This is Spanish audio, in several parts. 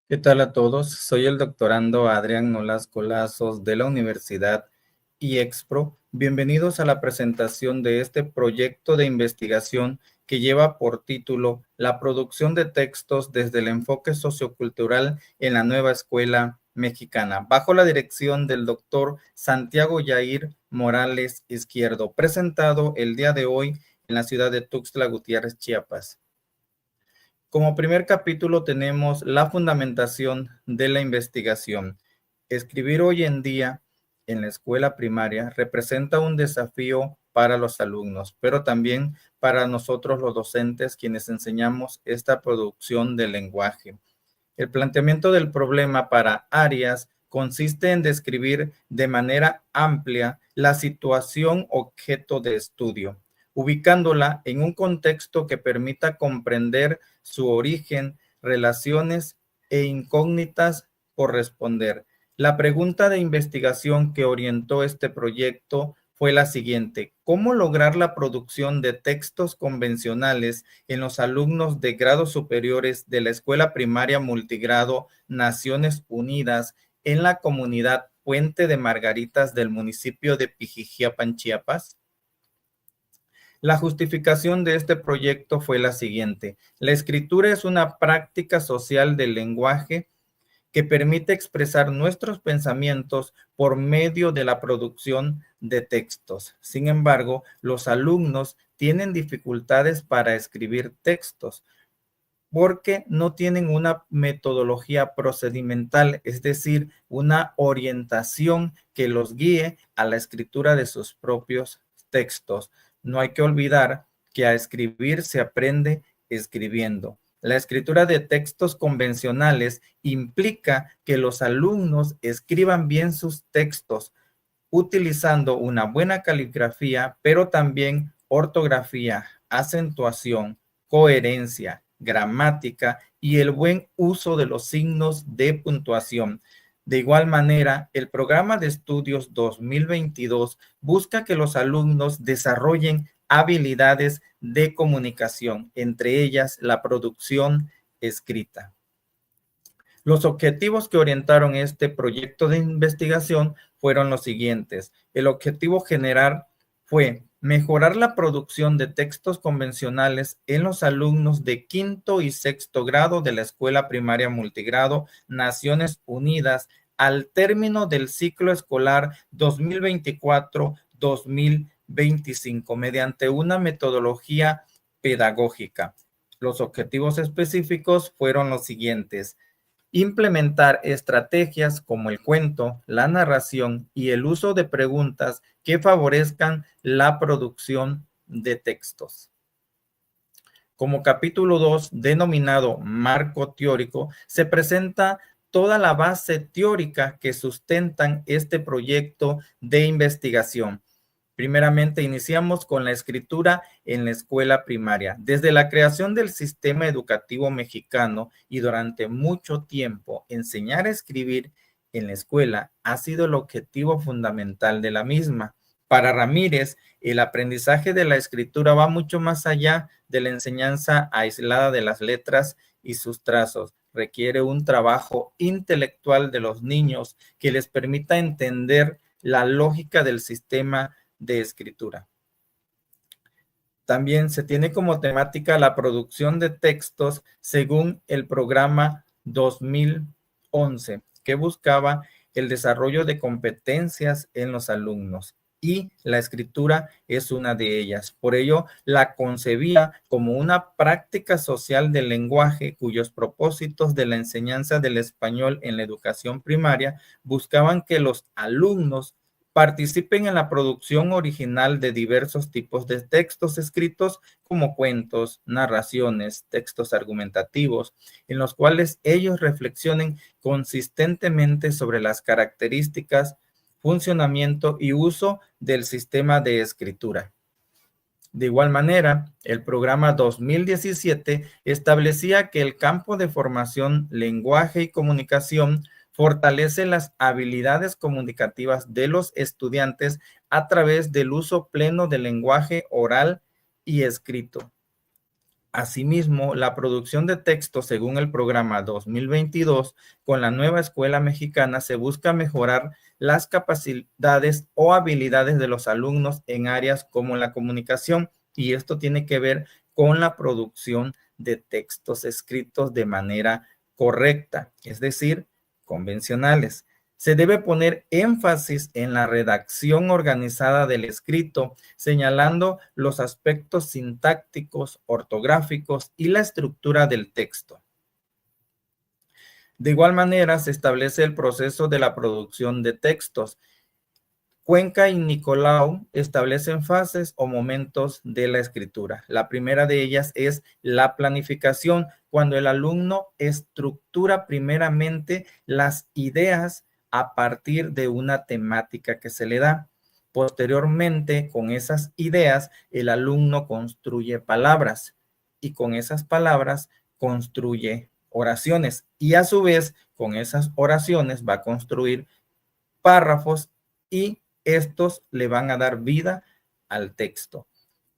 ¿Qué tal a todos? Soy el doctorando Adrián Nolasco Lazos de la Universidad IEXPRO. Bienvenidos a la presentación de este proyecto de investigación que lleva por título La producción de textos desde el enfoque sociocultural en la nueva escuela mexicana, bajo la dirección del doctor Santiago Yair Morales Izquierdo, presentado el día de hoy en la ciudad de Tuxtla Gutiérrez, Chiapas. Como primer capítulo tenemos la fundamentación de la investigación. Escribir hoy en día en la escuela primaria representa un desafío para los alumnos, pero también para nosotros los docentes quienes enseñamos esta producción del lenguaje. El planteamiento del problema para Arias consiste en describir de manera amplia la situación objeto de estudio, ubicándola en un contexto que permita comprender su origen, relaciones e incógnitas por responder. La pregunta de investigación que orientó este proyecto fue la siguiente: ¿cómo lograr la producción de textos convencionales en los alumnos de grados superiores de la Escuela Primaria Multigrado Naciones Unidas en la comunidad Puente de Margaritas del municipio de Pijijiapan, Chiapas? La justificación de este proyecto fue la siguiente: la escritura es una práctica social del lenguaje que permite expresar nuestros pensamientos por medio de la producción de textos. Sin embargo, los alumnos tienen dificultades para escribir textos porque no tienen una metodología procedimental, es decir, una orientación que los guíe a la escritura de sus propios textos. No hay que olvidar que a escribir se aprende escribiendo. La escritura de textos convencionales implica que los alumnos escriban bien sus textos utilizando una buena caligrafía, pero también ortografía, acentuación, coherencia, gramática y el buen uso de los signos de puntuación. De igual manera, el programa de estudios 2022 busca que los alumnos desarrollen habilidades de comunicación, entre ellas la producción escrita. Los objetivos que orientaron este proyecto de investigación fueron los siguientes. El objetivo general fue mejorar la producción de textos convencionales en los alumnos de quinto y sexto grado de la Escuela Primaria Multigrado Naciones Unidas al término del ciclo escolar 2024-2025 mediante una metodología pedagógica. Los objetivos específicos fueron los siguientes: implementar estrategias como el cuento, la narración y el uso de preguntas que favorezcan la producción de textos. Como capítulo 2, denominado Marco Teórico, se presenta toda la base teórica que sustentan este proyecto de investigación. Primeramente, iniciamos con la escritura en la escuela primaria. Desde la creación del sistema educativo mexicano y durante mucho tiempo, enseñar a escribir en la escuela ha sido el objetivo fundamental de la misma. Para Ramírez, el aprendizaje de la escritura va mucho más allá de la enseñanza aislada de las letras y sus trazos. Requiere un trabajo intelectual de los niños que les permita entender la lógica del sistema de escritura. También se tiene como temática la producción de textos según el programa 2011, que buscaba el desarrollo de competencias en los alumnos, y la escritura es una de ellas. Por ello, la concebía como una práctica social del lenguaje cuyos propósitos de la enseñanza del español en la educación primaria buscaban que los alumnos participen en la producción original de diversos tipos de textos escritos como cuentos, narraciones, textos argumentativos, en los cuales ellos reflexionen consistentemente sobre las características, funcionamiento y uso del sistema de escritura. De igual manera, el programa 2017 establecía que el campo de formación, lenguaje y comunicación fortalece las habilidades comunicativas de los estudiantes a través del uso pleno del lenguaje oral y escrito. Asimismo, la producción de texto según el programa 2022 con la nueva escuela mexicana se busca mejorar las capacidades o habilidades de los alumnos en áreas como la comunicación, y esto tiene que ver con la producción de textos escritos de manera correcta, es decir, convencionales. Se debe poner énfasis en la redacción organizada del escrito, señalando los aspectos sintácticos, ortográficos y la estructura del texto. De igual manera, se establece el proceso de la producción de textos. Cuenca y Nicolau establecen fases o momentos de la escritura. La primera de ellas es la planificación, cuando el alumno estructura primeramente las ideas a partir de una temática que se le da. Posteriormente, con esas ideas, el alumno construye palabras y con esas palabras construye oraciones, y a su vez con esas oraciones va a construir párrafos y estos le van a dar vida al texto.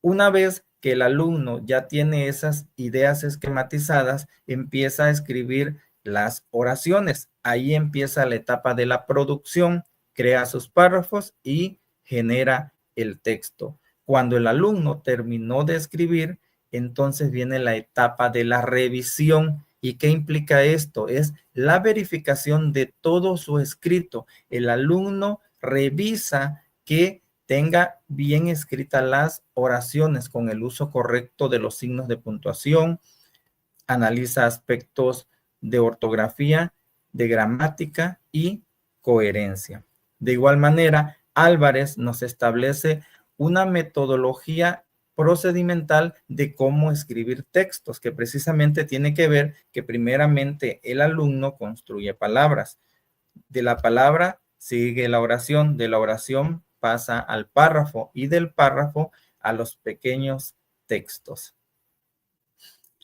Una vez que el alumno ya tiene esas ideas esquematizadas, empieza a escribir las oraciones. Ahí empieza la etapa de la producción, crea sus párrafos y genera el texto. Cuando el alumno terminó de escribir, entonces viene la etapa de la revisión. ¿Y qué implica esto? Es la verificación de todo su escrito. El alumno revisa que tenga bien escritas las oraciones con el uso correcto de los signos de puntuación, analiza aspectos de ortografía, de gramática y coherencia. De igual manera, Álvarez nos establece una metodología procedimental de cómo escribir textos, que precisamente tiene que ver que primeramente el alumno construye palabras. De la palabra sigue la oración, de la oración pasa al párrafo y del párrafo a los pequeños textos.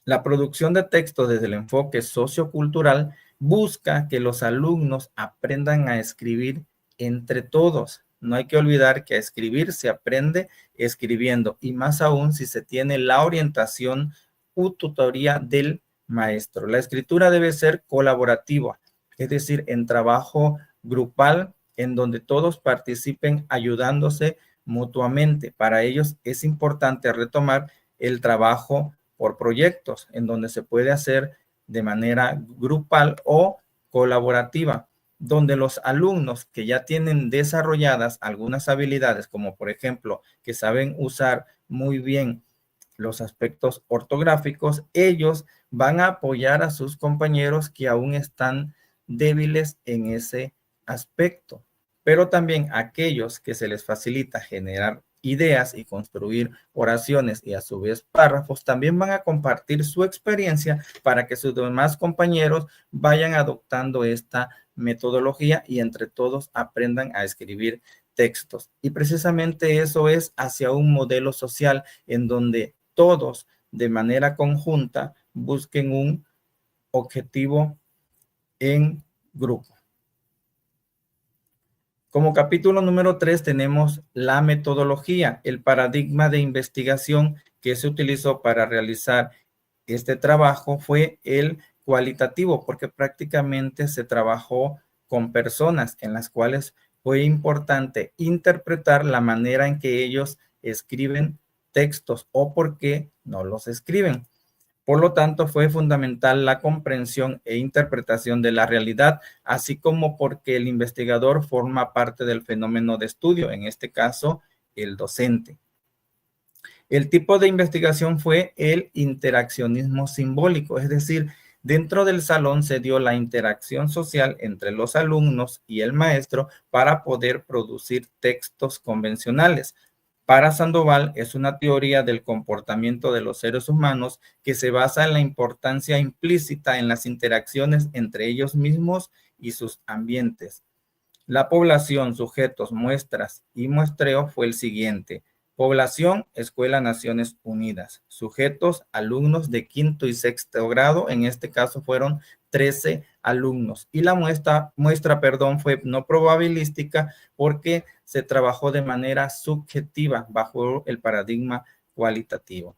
La producción de texto desde el enfoque sociocultural busca que los alumnos aprendan a escribir entre todos. No hay que olvidar que a escribir se aprende escribiendo, y más aún si se tiene la orientación u tutoría del maestro. La escritura debe ser colaborativa, es decir, en trabajo grupal, en donde todos participen ayudándose mutuamente. Para ellos es importante retomar el trabajo por proyectos, en donde se puede hacer de manera grupal o colaborativa, donde los alumnos que ya tienen desarrolladas algunas habilidades, como por ejemplo, que saben usar muy bien los aspectos ortográficos, ellos van a apoyar a sus compañeros que aún están débiles en ese aspecto. Pero también aquellos que se les facilita generar ideas y construir oraciones y a su vez párrafos, también van a compartir su experiencia para que sus demás compañeros vayan adoptando esta metodología y entre todos aprendan a escribir textos. Y precisamente eso es hacia un modelo social en donde todos de manera conjunta busquen un objetivo en grupo. Como capítulo número 3 tenemos la metodología, el paradigma de investigación que se utilizó para realizar este trabajo fue el cualitativo, porque prácticamente se trabajó con personas en las cuales fue importante interpretar la manera en que ellos escriben textos o por qué no los escriben. Por lo tanto, fue fundamental la comprensión e interpretación de la realidad, así como porque el investigador forma parte del fenómeno de estudio, en este caso, el docente. El tipo de investigación fue el interaccionismo simbólico, es decir, dentro del salón se dio la interacción social entre los alumnos y el maestro para poder producir textos convencionales. Para Sandoval es una teoría del comportamiento de los seres humanos que se basa en la importancia implícita en las interacciones entre ellos mismos y sus ambientes. La población, sujetos, muestras y muestreo fue el siguiente. Población, Escuela Naciones Unidas. Sujetos, alumnos de quinto y sexto grado. En este caso fueron 13 alumnos. Y la muestra fue no probabilística porque se trabajó de manera subjetiva bajo el paradigma cualitativo.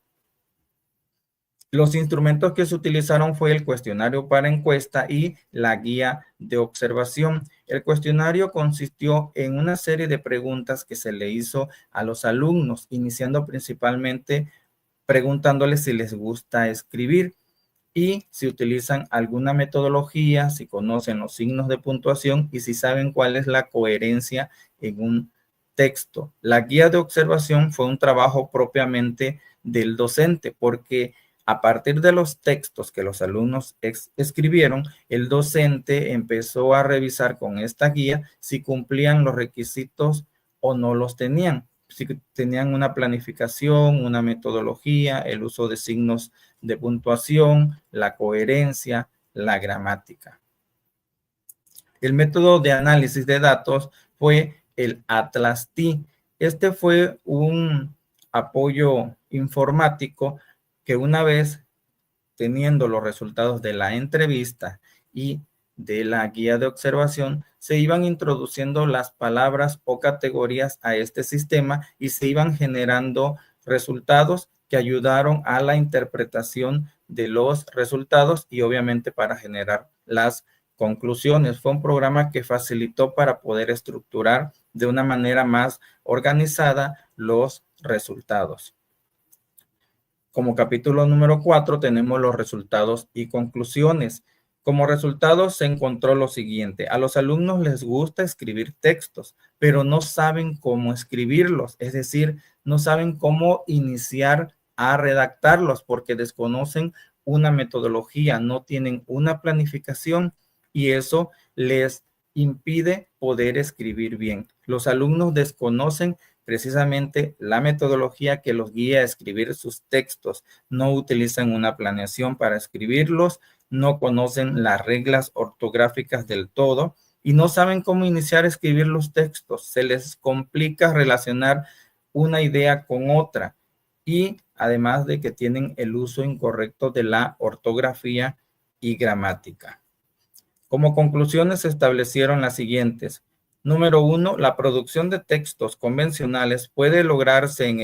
Los instrumentos que se utilizaron fue el cuestionario para encuesta y la guía de observación. El cuestionario consistió en una serie de preguntas que se le hizo a los alumnos, iniciando principalmente preguntándoles si les gusta escribir y si utilizan alguna metodología, si conocen los signos de puntuación y si saben cuál es la coherencia en un texto. La guía de observación fue un trabajo propiamente del docente porque a partir de los textos que los alumnos escribieron, el docente empezó a revisar con esta guía si cumplían los requisitos o no los tenían. Si tenían una planificación, una metodología, el uso de signos de puntuación, la coherencia, la gramática. El método de análisis de datos fue el Atlas-T. Este fue un apoyo informático que una vez teniendo los resultados de la entrevista y de la guía de observación, se iban introduciendo las palabras o categorías a este sistema y se iban generando resultados que ayudaron a la interpretación de los resultados y obviamente para generar las conclusiones. Fue un programa que facilitó para poder estructurar de una manera más organizada los resultados. Como capítulo número 4 tenemos los resultados y conclusiones. Como resultados se encontró lo siguiente. A los alumnos les gusta escribir textos, pero no saben cómo escribirlos. Es decir, no saben cómo iniciar a redactarlos porque desconocen una metodología, no tienen una planificación y eso les impide poder escribir bien. Los alumnos desconocen precisamente la metodología que los guía a escribir sus textos. No utilizan una planeación para escribirlos, no conocen las reglas ortográficas del todo y no saben cómo iniciar a escribir los textos. Se les complica relacionar una idea con otra y además de que tienen el uso incorrecto de la ortografía y gramática. Como conclusiones se establecieron las siguientes. Número 1, la producción de textos convencionales puede lograrse en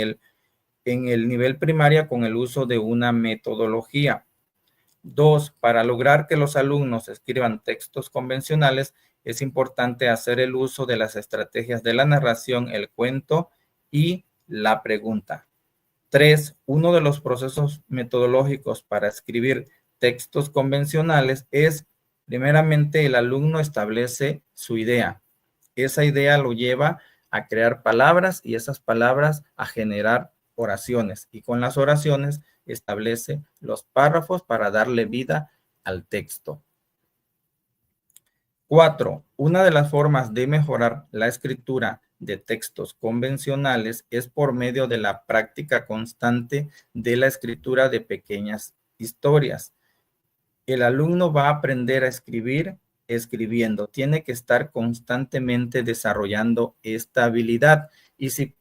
el nivel primaria con el uso de una metodología. 2, para lograr que los alumnos escriban textos convencionales, es importante hacer el uso de las estrategias de la narración, el cuento y la pregunta. 3, uno de los procesos metodológicos para escribir textos convencionales es, primeramente, el alumno establece su idea. Esa idea lo lleva a crear palabras y esas palabras a generar oraciones. Y con las oraciones establece los párrafos para darle vida al texto. 4. Una de las formas de mejorar la escritura de textos convencionales es por medio de la práctica constante de la escritura de pequeñas historias. El alumno va a aprender a escribir escribiendo. Tiene que estar constantemente desarrollando esta habilidad. Y si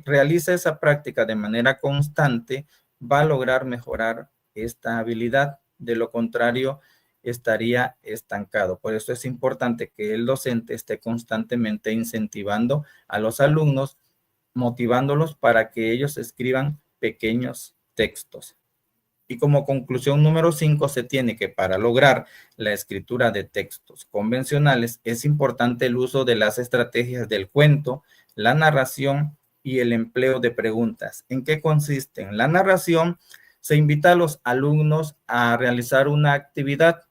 realiza esa práctica de manera constante, va a lograr mejorar esta habilidad. De lo contrario, estaría estancado. Por eso es importante que el docente esté constantemente incentivando a los alumnos, motivándolos para que ellos escriban pequeños textos. Y como conclusión número 5, se tiene que para lograr la escritura de textos convencionales es importante el uso de las estrategias del cuento, la narración y el empleo de preguntas. ¿En qué consisten? La narración se invita a los alumnos a realizar una actividad.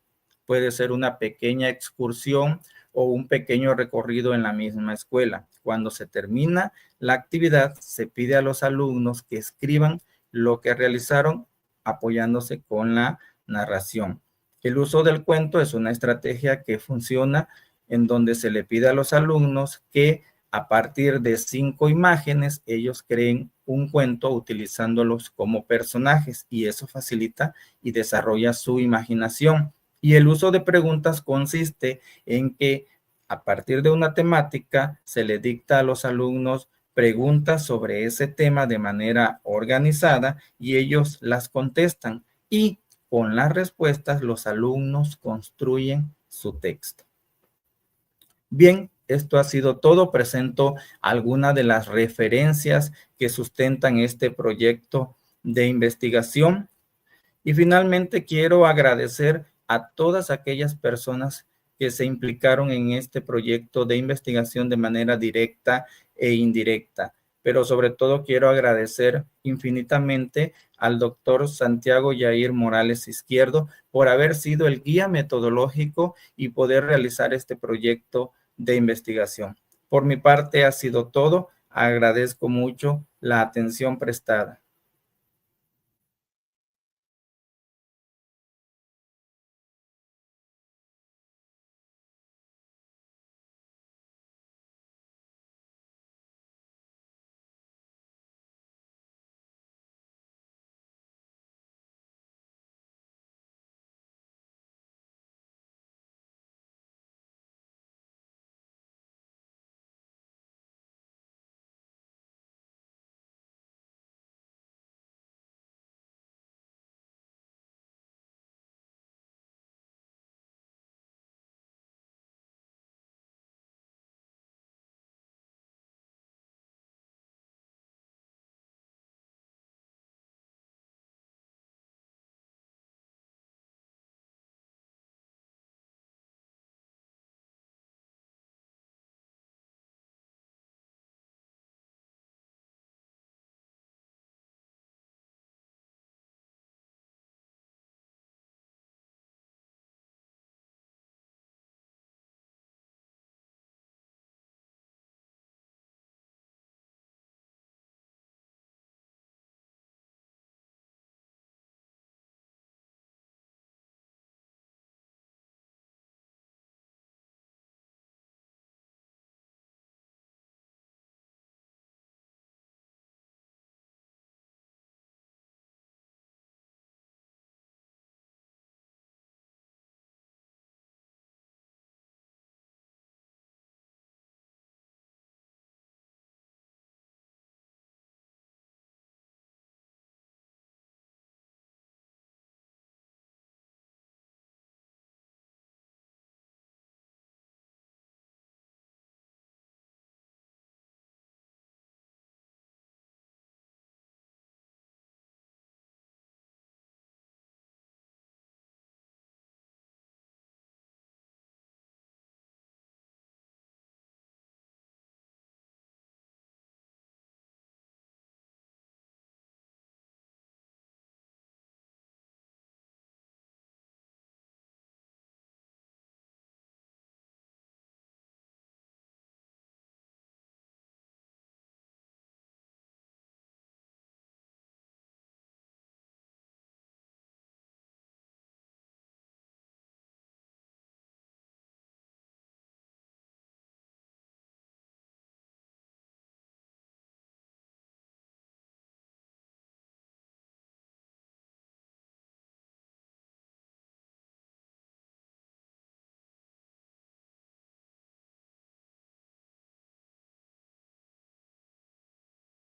Puede ser una pequeña excursión o un pequeño recorrido en la misma escuela. Cuando se termina la actividad, se pide a los alumnos que escriban lo que realizaron apoyándose con la narración. El uso del cuento es una estrategia que funciona en donde se le pide a los alumnos que a partir de 5 imágenes ellos creen un cuento utilizándolos como personajes y eso facilita y desarrolla su imaginación. Y el uso de preguntas consiste en que a partir de una temática se le dicta a los alumnos preguntas sobre ese tema de manera organizada y ellos las contestan y con las respuestas los alumnos construyen su texto. Bien, esto ha sido todo. Presento algunas de las referencias que sustentan este proyecto de investigación. Y finalmente quiero agradecer a todas aquellas personas que se implicaron en este proyecto de investigación de manera directa e indirecta. Pero sobre todo quiero agradecer infinitamente al doctor Santiago Yair Morales Izquierdo por haber sido el guía metodológico y poder realizar este proyecto de investigación. Por mi parte ha sido todo. Agradezco mucho la atención prestada.